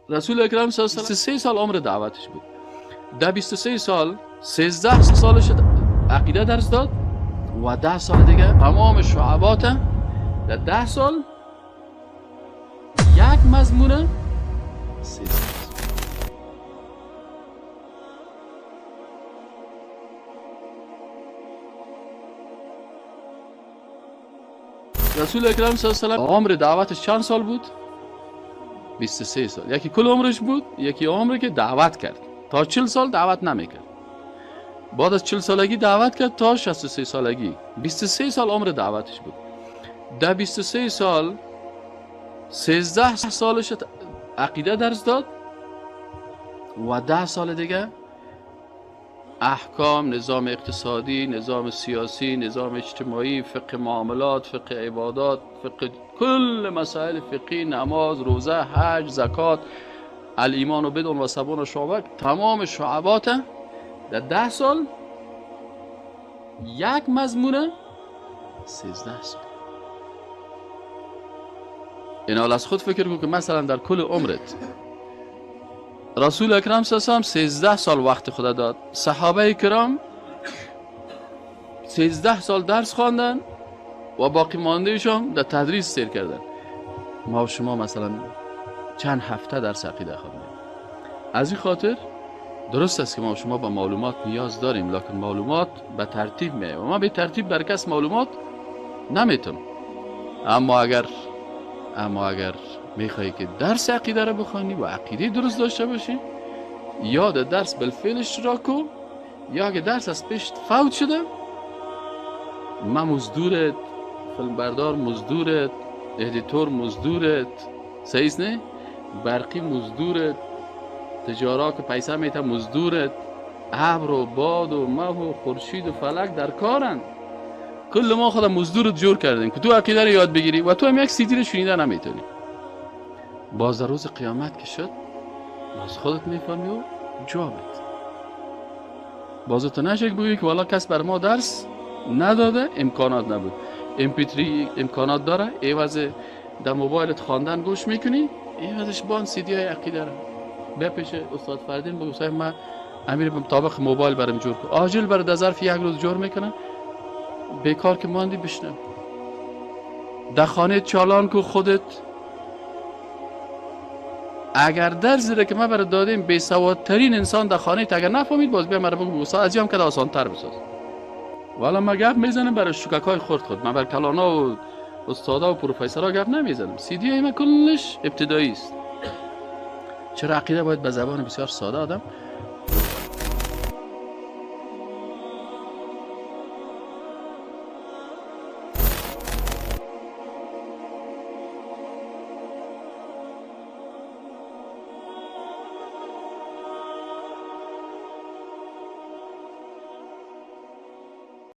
رسول اکرم صلی الله علیه و 23 سال عمر دعوتش بود. در 23 سال 13 سالش عقیده درس داد و 10 سال دیگه تمام شعبات در 10 سال یک مضمونه 13 سال. رسول اکرم صلی الله علیه و عمر دعوتش چند سال بود؟ 23 سال. یکی کل عمرش بود، یکی عمری که دعوت کرد. تا 40 سال دعوت نمیکرد. بعد از 40 سالگی دعوت کرد تا 63 سالگی. 23 سال عمر دعوتش بود. در 23 سال 13 سالش عقیده درس داد و 10 سال دیگه احکام، نظام اقتصادی، نظام سیاسی، نظام اجتماعی، فقه معاملات، فقه عبادات، فقه کل مسائل فقهی، نماز، روزه، حج، زکات، الایمان و بدون و سبون و شعبه، تمام شعبات در 10 سال یک مضمونه 13 سال. این حال از خود فکر کن که مثلا در کل عمرت رسول اکرم صلی الله علیه و 13 سال وقت خدا داد، صحابه کرام 13 سال درس خواندن و باقی ماندهشون در تدریس سیر کردن. ما و شما مثلا چند هفته درس عقیده خواندیم. از این خاطر درست است که ما و شما با معلومات نیاز داریم، لکن معلومات به ترتیب میاد و ما به ترتیب بر کس معلومات نمیتونم. اما اگر میخوایی که درس عقیده رو بخوانی و عقیده درست داشته باشی، یا در درس بالفعل اشتراک کن، یا اگه درس از پیش فوت شده، ما مزدورت، فیلمبردار مزدورت، ادیتور مزدورت، صحیح نه؟ برقی مزدورت، تجارا که پیسه میته مزدورت، ابر و باد و مه و خورشید و فلک در کارن. کل ما خود مزدورت جور کردیم که تو عقیده رو یاد بگیری و تو هم یک سیدی رو شنیده نمیتونی. باز در روز قیامت که شد، باز خودت میفهمی و جوابت. باز تو نشه بگی که والا کس بر ما درس نداده، امکانات نبود. MP3 امکانات داره، عوض در موبایلت خواندن گوش میکنی، عوضش بان سیدی های عقیده رو به پیش استاد فردین بگو صاحب من امیر مطابق موبایل برام جور کن. عاجل برای در ظرف یک روز جور میکنه، بیکار که ماندی بشنو. در خانه چالان کو خودت. اگر درسی را که ما برای دادیم بی سوادترین انسان در خانه اگر نفهمید، باز بیا مرا بگو استاد ازیام که آسان تر بساز. والا ما گپ میزنم برای شککای خود من بر کلانا و استادا و پروفسورا گپ نمیزنم. سی دی ما کلش ابتدایی است. چرا عقیده باید به زبان بسیار ساده آدم